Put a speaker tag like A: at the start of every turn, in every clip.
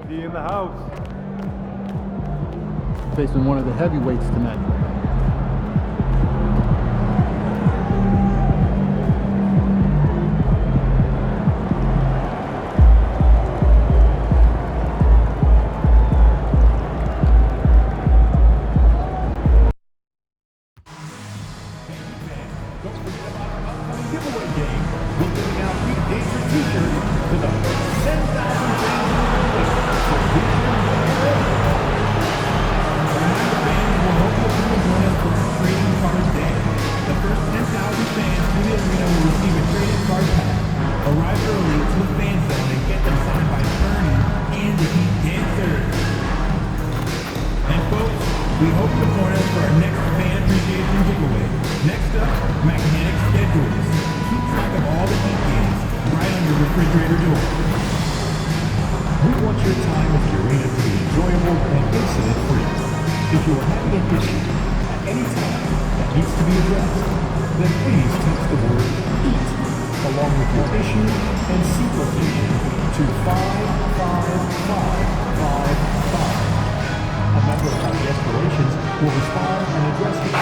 A: MP in the house.
B: Facing one of the heavyweights tonight.
C: We hope to join us for our next fan appreciation giveaway. Next up, magnetic schedules. Keep track of all the heat games right on your refrigerator door. We want your time with Purina to be enjoyable and incident-free. If you are having an issue at any time that needs to be addressed, then please text the word EAT along with your issue and seat location to 55555. A member of our guest relations will respond and address you.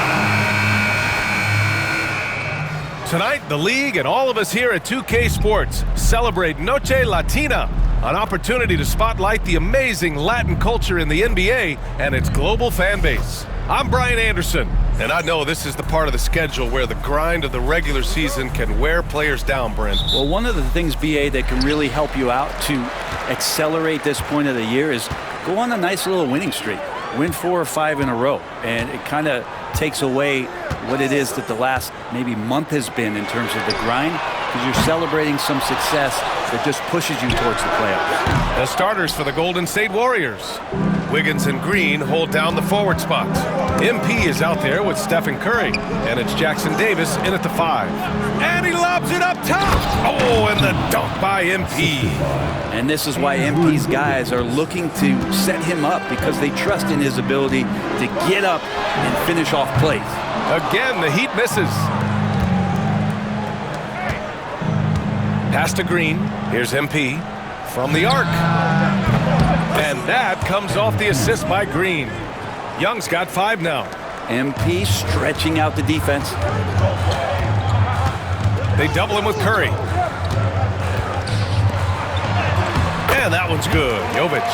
D: Tonight, the league and all of us here at 2K Sports celebrate Noche Latina, an opportunity to spotlight the amazing Latin culture in the NBA and its global fan base. I'm Brian Anderson, and I know this is the part of the schedule where the grind of the regular season can wear players down, Brent.
E: Well, one of the things, BA, that can really help you out to accelerate this point of the year is go on a nice little winning streak. Win 4 or 5 in a row, and it kind of takes away what it is that the last maybe month has been in terms of the grind, because you're celebrating some success that just pushes you towards the playoffs.
D: The starters for the Golden State Warriors. Wiggins and Green hold down the forward spots. MP is out there with Stephen Curry, and it's Jackson Davis in at the 5. And he lobs it up top! Oh, and the dunk by MP.
E: And this is why MP's guys are looking to set him up, because they trust in his ability to get up and finish off plays.
D: Again, the Heat misses. Pass to Green. Here's MP from the arc. And that comes off the assist by Green. Young's got 5 now.
E: MP stretching out the defense.
D: They double him with Curry. And that one's good. Jovic.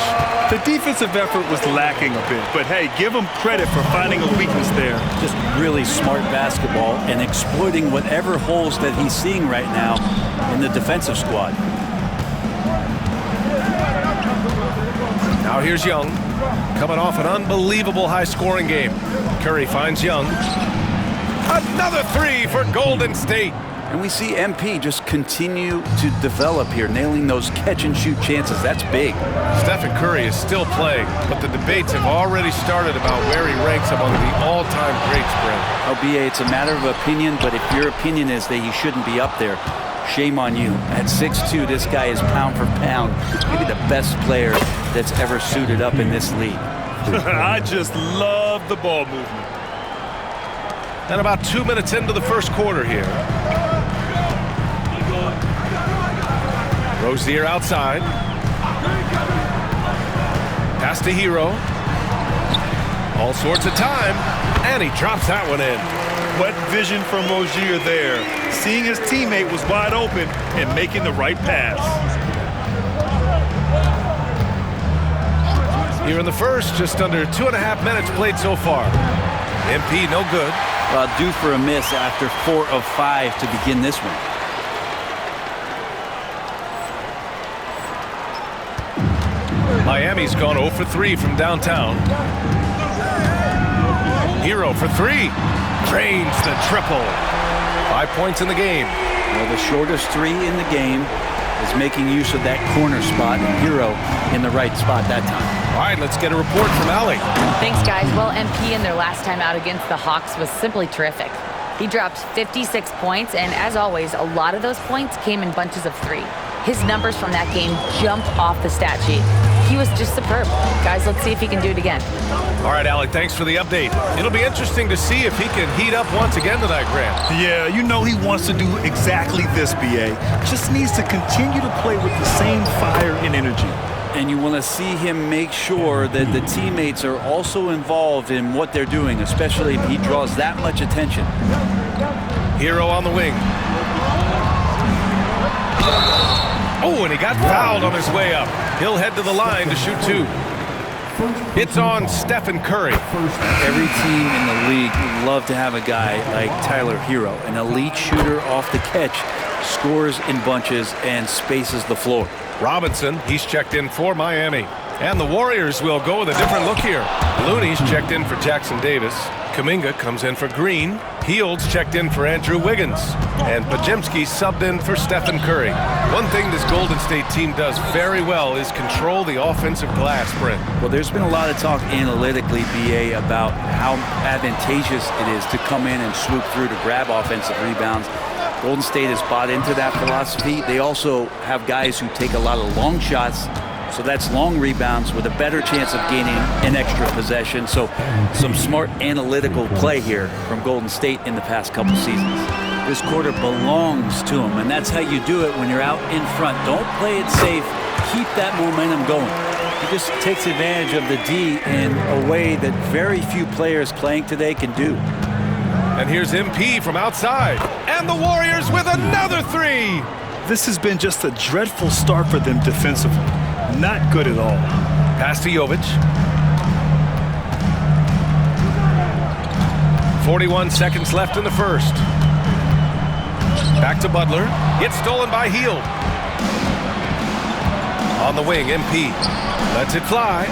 F: The defensive effort was lacking a bit, but hey, give him credit for finding a weakness there.
E: Just really smart basketball and exploiting whatever holes that he's seeing right now in the defensive squad.
D: Now here's Young, coming off an unbelievable high-scoring game. Curry finds Young. Another 3 for Golden State.
E: And we see MP just continue to develop here, nailing those catch-and-shoot chances. That's big.
D: Stephen Curry is still playing, but the debates have already started about where he ranks among the all-time greats, Brent.
E: LBA, it's a matter of opinion, but if your opinion is that he shouldn't be up there, shame on you. At 6'2", this guy is pound for pound, maybe the best player that's ever suited up in this league.
F: I just love the ball movement.
D: And about 2 minutes into the first quarter here. Rozier outside. Pass to Hero. All sorts of time. And he drops that one in.
F: What vision from Rozier there. Seeing his teammate was wide open and making the right pass.
D: Here in the first, just under 2.5 minutes played so far. MP no good.
E: Well, due for a miss after 4 of 5 to begin this one.
D: Miami's gone 0 for 3 from downtown. Hero for 3. Drains the triple. 5 points in the game.
E: Well, the shortest 3 in the game is making use of that corner spot, and Hero in the right spot that time.
D: All right, let's get a report from Allie.
G: Thanks, guys. Well, MP in their last time out against the Hawks was simply terrific. He dropped 56 points, and as always, a lot of those points came in bunches of 3. His numbers from that game jump off the stat sheet. He was just superb. Guys, let's see if he can do it again.
D: All right, Alec, thanks for the update. It'll be interesting to see if he can heat up once again tonight, Grant.
F: Yeah, you know he wants to do exactly this, BA. Just needs to continue to play with the same fire and energy.
E: and you want to see him make sure that the teammates are also involved in what they're doing, especially if he draws that much attention.
D: Hero on the wing. Oh, and he got fouled on his way up. He'll head to the line to shoot 2. It's on Stephen Curry.
E: Every team in the league would love to have a guy like Tyler Hero, an elite shooter off the catch, scores in bunches and spaces the floor.
D: Robinson, he's checked in for Miami. And the Warriors will go with a different look here. Looney's checked in for Jackson Davis. Kuminga comes in for Green. Hields checked in for Andrew Wiggins. And Podziemski subbed in for Stephen Curry. One thing this Golden State team does very well is control the offensive glass, Brent.
E: Well, there's been a lot of talk analytically, BA, about how advantageous it is to come in and swoop through to grab offensive rebounds. Golden State has bought into that philosophy. They also have guys who take a lot of long shots, so that's long rebounds with a better chance of gaining an extra possession. So some smart analytical play here from Golden State in the past couple seasons. This quarter belongs to them, and that's how you do it when you're out in front. Don't play it safe. Keep that momentum going. He just takes advantage of the D in a way that very few players playing today can do.
D: And here's MP from outside. And the Warriors with another 3.
F: This has been just a dreadful start for them defensively. Not good at all.
D: Pass to Jovic. 41 seconds left in the first. Back to Butler. It's stolen by Hield. On the wing, MP. Lets it fly.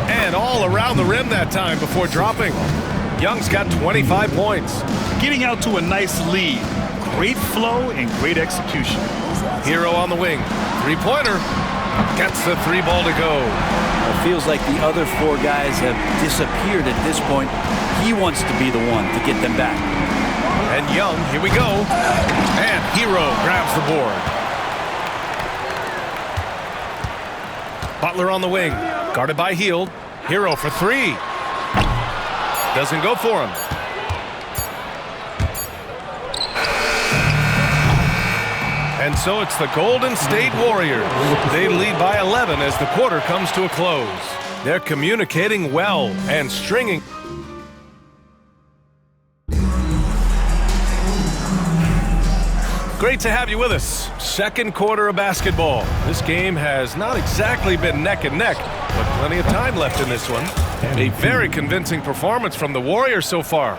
D: And all around the rim that time before dropping. Young's got 25 points.
F: Getting out to a nice lead. Great flow and great execution.
D: Hero on the wing. Three-pointer. Gets the 3 ball to go.
E: It feels like the other 4 guys have disappeared at this point. He wants to be the one to get them back.
D: And Young, here we go. And Hero grabs the board. Butler on the wing. Guarded by Hield. Hero for 3. Doesn't go for him. And so it's the Golden State Warriors. They lead by 11 as the quarter comes to a close. They're communicating well and stringing. Great to have you with us. Second quarter of basketball. This game has not exactly been neck and neck, but plenty of time left in this one. A very convincing performance from the Warriors so far.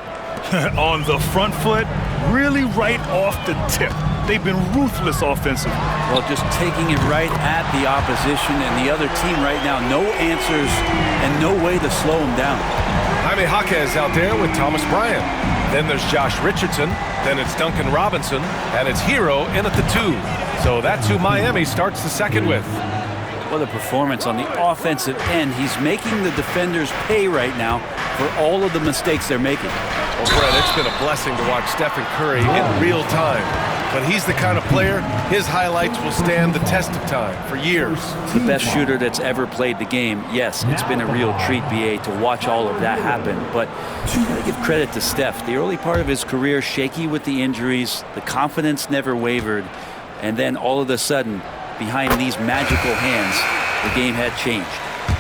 F: On the front foot, really right off the tip. They've been ruthless offensively.
E: Well, just taking it right at the opposition and the other team right now. No answers and no way to slow them down.
D: Jaime Jaquez out there with Thomas Bryant. Then there's Josh Richardson. Then it's Duncan Robinson. And it's Hero in at the 2. So that's who Miami starts the second with.
E: What a performance on the offensive end. He's making the defenders pay right now for all of the mistakes they're making.
D: Well, Brett, it's been a blessing to watch Stephen Curry in real time. But he's the kind of player, his highlights will stand the test of time for years.
E: The best shooter that's ever played the game. Yes, it's been a real treat, BA, to watch all of that happen. But you gotta give credit to Steph. The early part of his career, shaky with the injuries, the confidence never wavered. And then all of a sudden, behind these magical hands, the game had changed.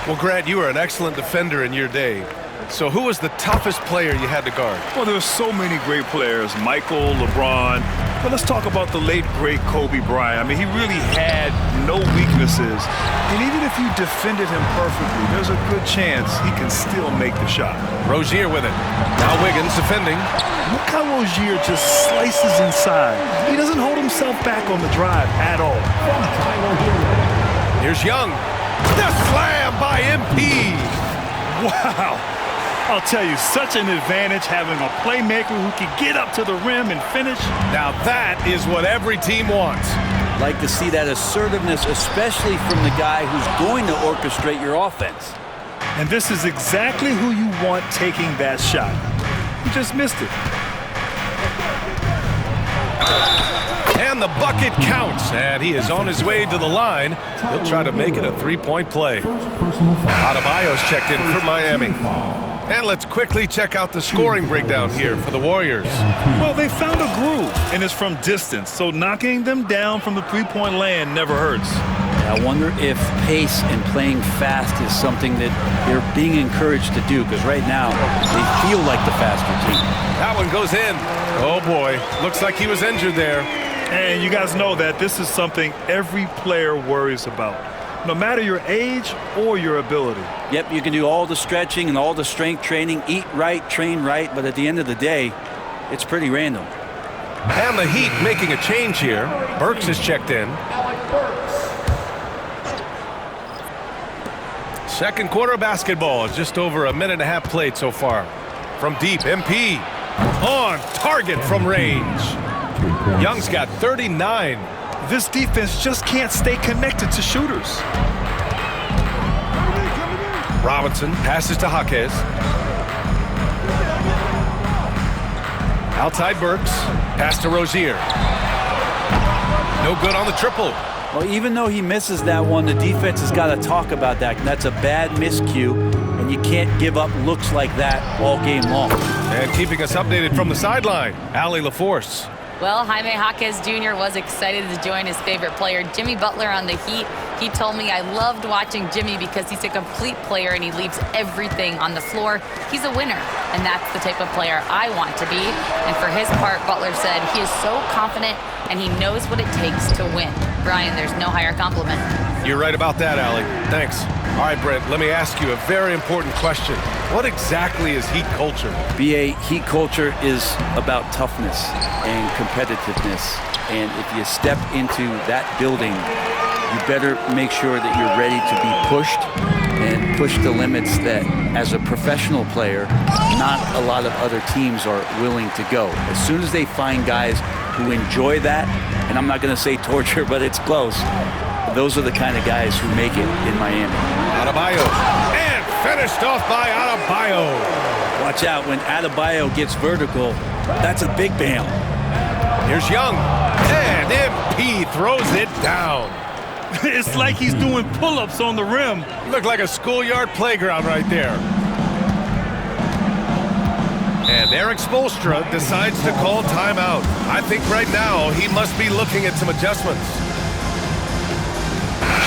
D: Well, Grant, you were an excellent defender in your day. So who was the toughest player you had to guard?
F: Well, there were so many great players. Michael, LeBron. But let's talk about the late, great Kobe Bryant. I mean, he really had no weaknesses. And even if you defended him perfectly, there's a good chance he can still make the shot.
D: Rozier with it. Now Wiggins defending.
F: Look how Rozier just slices inside. He doesn't hold himself back on the drive at all.
D: Here's Young. The slam by MP.
F: Wow. I'll tell you, such an advantage having a playmaker who can get up to the rim and finish.
D: Now that is what every team wants.
E: Like to see that assertiveness, especially from the guy who's going to orchestrate your offense.
F: And this is exactly who you want taking that shot. He just missed it.
D: And the bucket counts, and he is on his way to the line. He'll try to make it a three-point play. Adebayo's checked in for Miami. And let's quickly check out the scoring breakdown here for the Warriors.
F: Well, they found a groove, and it's from distance, so knocking them down from the three-point land never hurts.
E: I wonder if pace and playing fast is something that they're being encouraged to do, because right now they feel like the faster team.
D: That one goes in. Oh boy, looks like he was injured there.
F: And you guys know that this is something every player worries about, no matter your age or your ability.
E: Yep, you can do all the stretching and all the strength training, eat right, train right, but at the end of the day, it's pretty random.
D: And the Heat making a change here. Burks is checked in. Second quarter basketball, just over a minute and a half played so far. From deep, MP on target from range. Young's got 39.
F: This defense just can't stay connected to shooters.
D: Robinson passes to Jaquez. Outside Burks, pass to Rozier. No good on the triple.
E: Well, even though he misses that one, the defense has got to talk about that. That's a bad miscue, and you can't give up looks like that all game long.
D: And keeping us updated from the sideline, Allie LaForce.
G: Well, Jaime Jaquez Jr. was excited to join his favorite player, Jimmy Butler, on the Heat. He told me, "I loved watching Jimmy because he's a complete player and he leaves everything on the floor. He's a winner, and that's the type of player I want to be." And for his part, Butler said he is so confident and he knows what it takes to win. Brian, there's no higher compliment.
D: You're right about that, Allie. Thanks. All right, Brent, let me ask you a very important question. What exactly is Heat culture?
E: BA, Heat culture is about toughness and competitiveness. And if you step into that building, you better make sure that you're ready to be pushed and push the limits that, as a professional player, not a lot of other teams are willing to go. As soon as they find guys who enjoy that, and I'm not going to say torture, but it's close, those are the kind of guys who make it in Miami.
D: Adebayo, and finished off by Adebayo.
E: Watch out, when Adebayo gets vertical, that's a big bam.
D: Here's Young, and MP throws it down.
F: It's like he's doing pull-ups on the rim.
D: Looked like a schoolyard playground right there. And Eric Spoelstra decides to call timeout. I think right now he must be looking at some adjustments.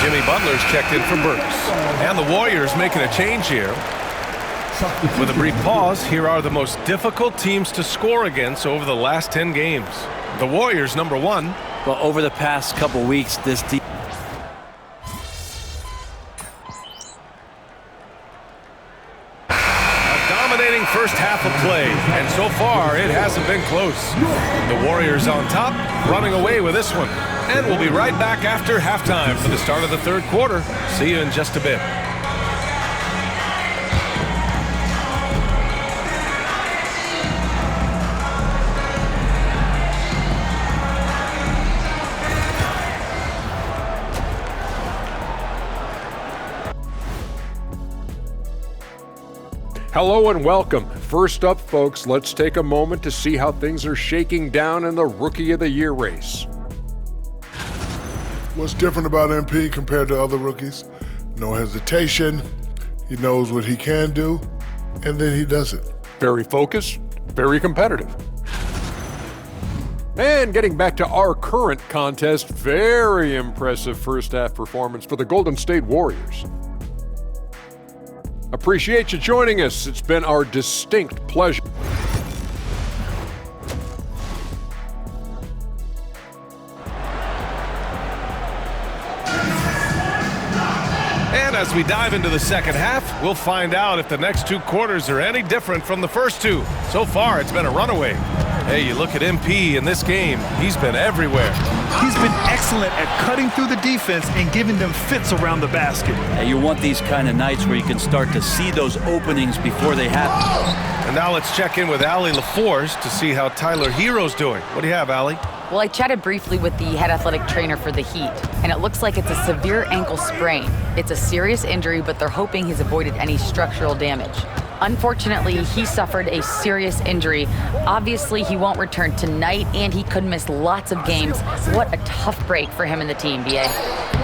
D: Jimmy Butler's checked in for Burks. And the Warriors making a change here. With a brief pause, here are the most difficult teams to score against over the last 10 games. The Warriors, number 1.
E: Well, over the past couple weeks, this team...
D: Dominating first half of play, and so far it hasn't been close. The Warriors on top, running away with this one. And we'll be right back after halftime for the start of the third quarter. See you in just a bit.
A: Hello and welcome. First up, folks, let's take a moment to see how things are shaking down in the Rookie of the Year race.
H: What's different about MP compared to other rookies? No hesitation. He knows what he can do, and then he does it.
A: Very focused, very competitive. And getting back to our current contest, very impressive first half performance for the Golden State Warriors. Appreciate you joining us. It's been our distinct pleasure.
D: And as we dive into the second half, we'll find out if the next 2 quarters are any different from the first 2. So far, it's been a runaway. Hey, you look at MP in this game, he's been everywhere.
F: He's been excellent at cutting through the defense and giving them fits around the basket.
E: And you want these kind of nights where you can start to see those openings before they happen.
D: And now let's check in with Allie LaForce to see how Tyler Hero's doing. What do you have, Allie?
G: Well, I chatted briefly with the head athletic trainer for the Heat, and it looks like it's a severe ankle sprain. It's a serious injury, but they're hoping he's avoided any structural damage. Unfortunately, he suffered a serious injury. Obviously, he won't return tonight, and he could miss lots of games. What a tough break for him and the team, BA.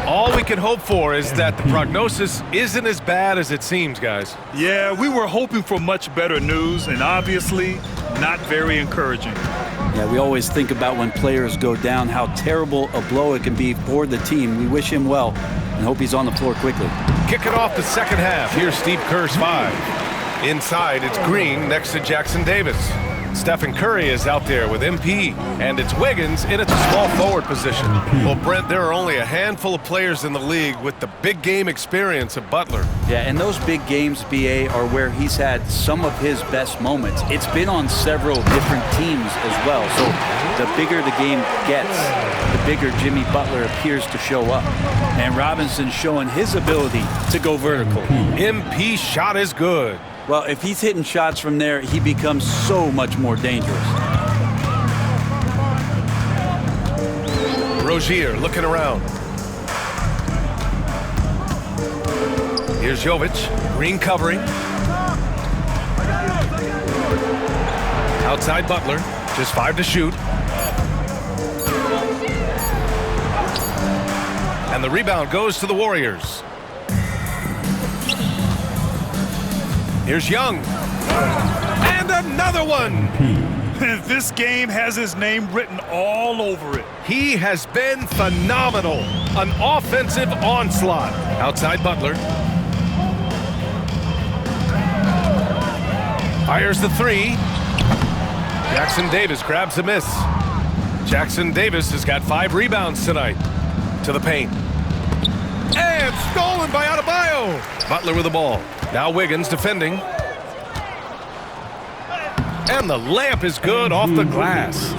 D: All we can hope for is that the prognosis isn't as bad as it seems, guys.
F: Yeah, we were hoping for much better news, and obviously not very encouraging.
E: Yeah, we always think about when players go down, how terrible a blow it can be for the team. We wish him well. and hope he's on the floor quickly.
D: Kicking off the second half. Here's Steve Kerr's 5. Inside, it's Green next to Jackson Davis. Stephen Curry is out there with MP, and it's Wiggins in at the small forward position. Well, Brent, there are only a handful of players in the league with the big game experience of Butler.
E: Yeah, and those big games, BA, are where he's had some of his best moments. It's been on several different teams as well, so the bigger the game gets, the bigger Jimmy Butler appears to show up. And Robinson's showing his ability to go vertical.
D: MP shot is good.
E: Well, if he's hitting shots from there, he becomes so much more dangerous.
D: Rozier looking around. Here's Jovic. Green covering. Outside Butler. Just 5 to shoot. And the rebound goes to the Warriors. Here's Young. And another one.
F: This game has his name written all over it.
D: He has been phenomenal. An offensive onslaught. Outside Butler. Fires the 3. Jackson Davis grabs the miss. Jackson Davis has got 5 rebounds tonight. To the paint. And stolen by Adebayo. Butler with the ball. Now Wiggins defending. And the layup is good off the glass.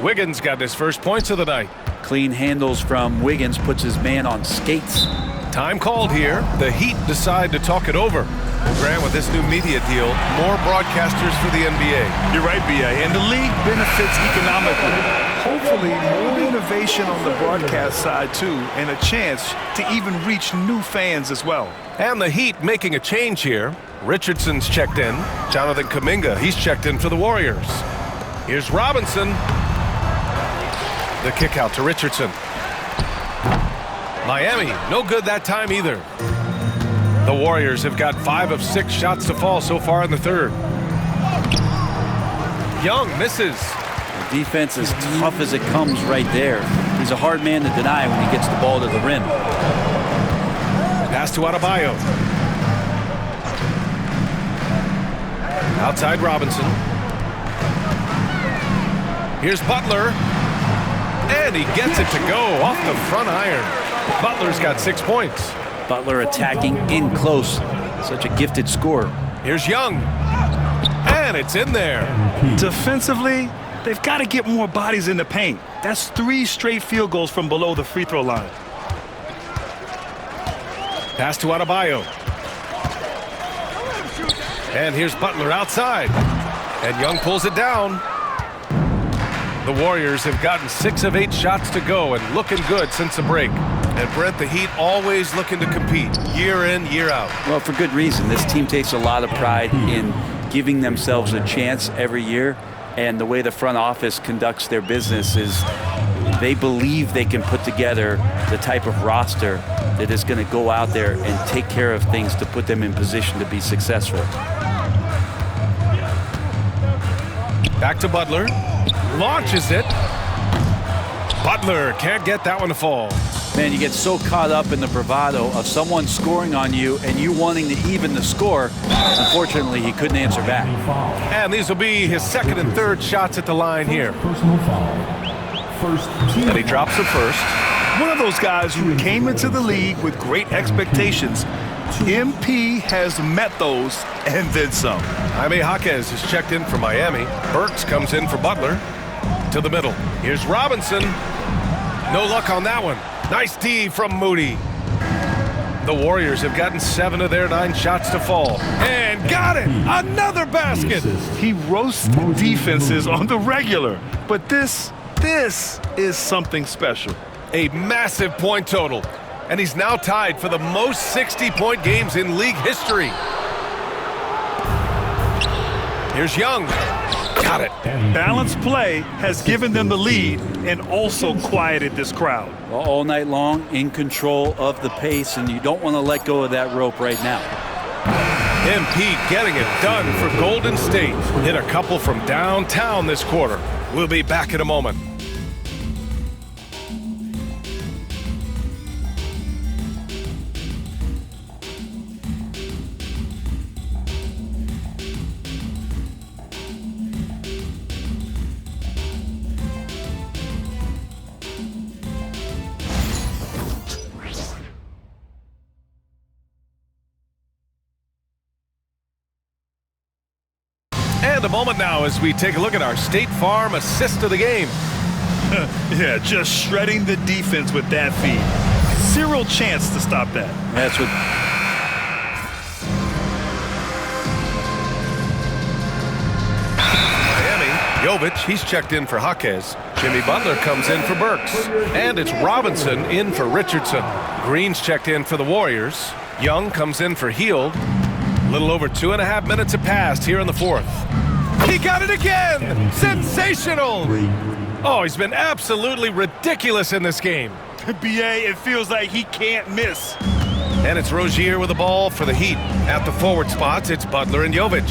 D: Wiggins got his first points of the night.
E: Clean handles from Wiggins, puts his man on skates.
D: Time called here. The Heat decide to talk it over. Grant, with this new media deal, more broadcasters for the NBA.
F: You're right, B.A. And the league benefits economically. Hopefully, more innovation on the broadcast side, too, and a chance to even reach new fans as well.
D: And the Heat making a change here. Richardson's checked in. Jonathan Kuminga, he's checked in for the Warriors. Here's Robinson. The kick out to Richardson. Miami, no good that time either. The Warriors have got 5 of 6 shots to fall so far in the third. Young misses.
E: The defense is tough as it comes right there. He's a hard man to deny when he gets the ball to the rim.
D: Pass to Adebayo. Outside Robinson. Here's Butler. And he gets it to go off the front iron. Butler's got 6 points.
E: Butler attacking in close. Such a gifted scorer.
D: Here's Young. And it's in there.
F: Defensively, they've got to get more bodies in the paint. That's 3 straight field goals from below the free throw line.
D: Pass to Adebayo. And here's Butler outside. And Young pulls it down. The Warriors have gotten 6 of 8 shots to go and looking good since the break. And Brent, the Heat always looking to compete year in, year out.
E: Well, for good reason. This team takes a lot of pride in giving themselves a chance every year. And the way the front office conducts their business is they believe they can put together the type of roster that is going to go out there and take care of things to put them in position to be successful.
D: Back to Butler. Launches it. Butler can't get that one to fall.
E: Man, you get so caught up in the bravado of someone scoring on you and you wanting to even the score. Unfortunately, he couldn't answer back.
D: And these will be his second and third shots at the line here.
C: Personal foul. First team.
D: And he drops the first.
F: One of those guys who came into the league with great expectations. MP has met those and then some.
D: Jaime Jaquez is checked in for Miami. Burks comes in for Butler. To the middle. Here's Robinson. No luck on that one. Nice D from Moody. The Warriors have gotten 7 of their 9 shots to fall. And got it! Another basket!
F: He roasts defenses on the regular. But this is something special.
D: A massive point total. And he's now tied for the most 60-point games in league history. Here's Young. Got it.
F: Balanced play has given them the lead and also quieted this crowd.
E: Well, all night long, in control of the pace, and you don't want to let go of that rope right now.
D: MP getting it done for Golden State. Hit a couple from downtown this quarter. We'll be back in a moment. And a moment now as we take a look at our State Farm assist of the game.
F: Yeah, just shredding the defense with that feed. Zero chance to stop that.
E: That's what.
D: Miami, Jovic, he's checked in for Jaquez. Jimmy Butler comes in for Burks. And it's Robinson in for Richardson. Green's checked in for the Warriors. Young comes in for Hield. A little over 2.5 minutes have passed here in the fourth. He got it again! Sensational! Oh, he's been absolutely ridiculous in this game.
F: BA, it feels like he can't miss.
D: And it's Rozier with the ball for the Heat. At the forward spots, it's Butler and Jovic.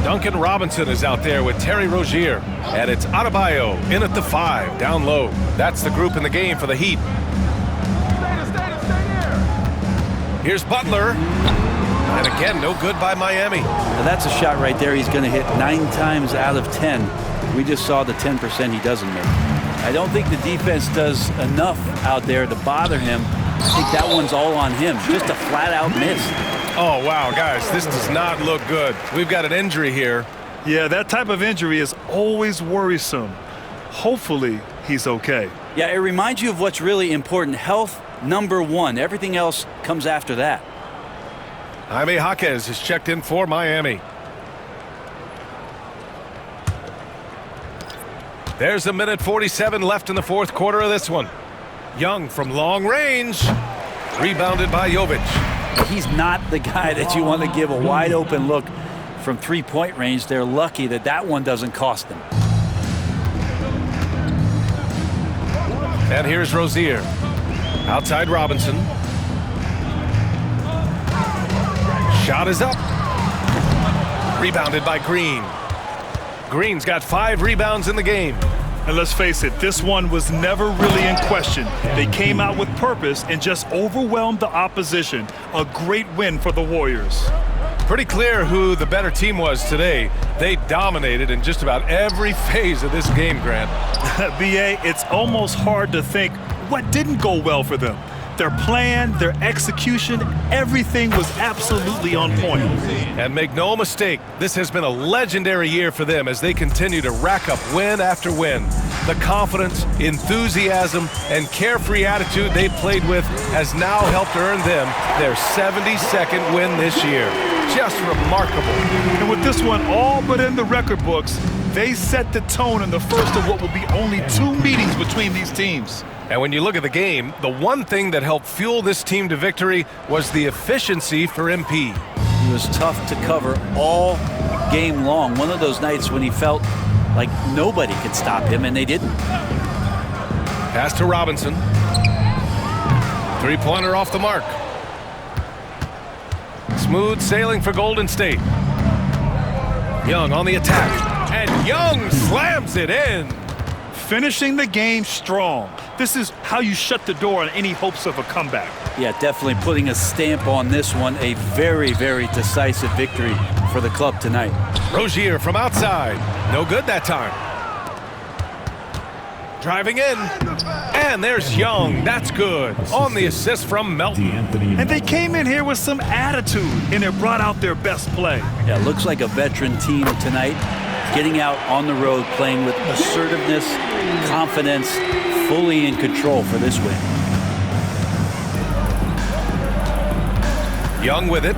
D: Duncan Robinson is out there with Terry Rozier. And it's Adebayo in at the 5, down low. That's the group in the game for the Heat. Here's Butler. And again, no good by Miami.
E: Now that's a shot right there he's going to hit 9 times out of 10. We just saw the 10% he doesn't make. I don't think the defense does enough out there to bother him. I think that one's all on him. Just a flat-out miss.
D: Oh, wow, guys, this does not look good. We've got an injury here.
F: Yeah, that type of injury is always worrisome. Hopefully, he's okay.
E: Yeah, it reminds you of what's really important. Health, #1. Everything else comes after that.
D: Jaime Jaquez is checked in for Miami. There's 1:47 left in the fourth quarter of this one. Young from long range. Rebounded by Jovic.
E: He's not the guy that you want to give a wide open look from 3-point range. They're lucky that that one doesn't cost them.
D: And here's Rozier. Outside Robinson. Shot is up. Rebounded by Green. Green's got 5 rebounds in the game.
F: And let's face it, this one was never really in question. They came out with purpose and just overwhelmed the opposition. A great win for the Warriors.
D: Pretty clear who the better team was today. They dominated in just about every phase of this game, Grant.
F: BA, it's almost hard to think what didn't go well for them. Their plan, their execution, everything was absolutely on point.
D: And make no mistake, this has been a legendary year for them as they continue to rack up win after win. The confidence, enthusiasm, and carefree attitude they played with has now helped earn them their 72nd win this year. Just remarkable.
F: And with this one all but in the record books, they set the tone in the first of what will be only 2 meetings between these teams.
D: And when you look at the game, the one thing that helped fuel this team to victory was the efficiency for MP.
E: He was tough to cover all game long. One of those nights when he felt like nobody could stop him, and they didn't.
D: Pass to Robinson. 3-pointer off the mark. Smooth sailing for Golden State. Young on the attack. And Young slams it in.
F: Finishing the game strong. This is how you shut the door on any hopes of a comeback.
E: Yeah, definitely putting a stamp on this one. A very, very decisive victory for the club tonight.
D: Rozier from outside. No good that time. Driving in. And there's Young. That's good. On the assist from Melton.
F: And they came in here with some attitude, and it brought out their best play.
E: Yeah, looks like a veteran team tonight. Getting out on the road, playing with assertiveness, confidence, fully in control for this win.
D: Young with it.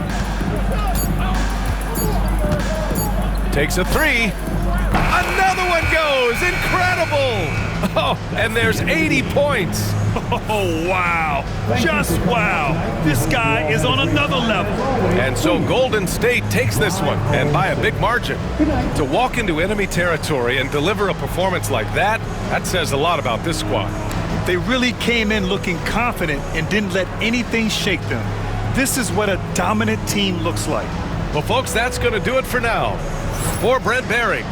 D: Takes a 3. Another one goes. Incredible. Oh, and there's 80 points.
F: Oh, wow. Just wow. This guy is on another level.
D: And so Golden State takes this one, and by a big margin. To walk into enemy territory and deliver a performance like that, that says a lot about this squad.
F: They really came in looking confident and didn't let anything shake them. This is what a dominant team looks like.
D: Well, folks, that's going to do it for now. For Brent Barry,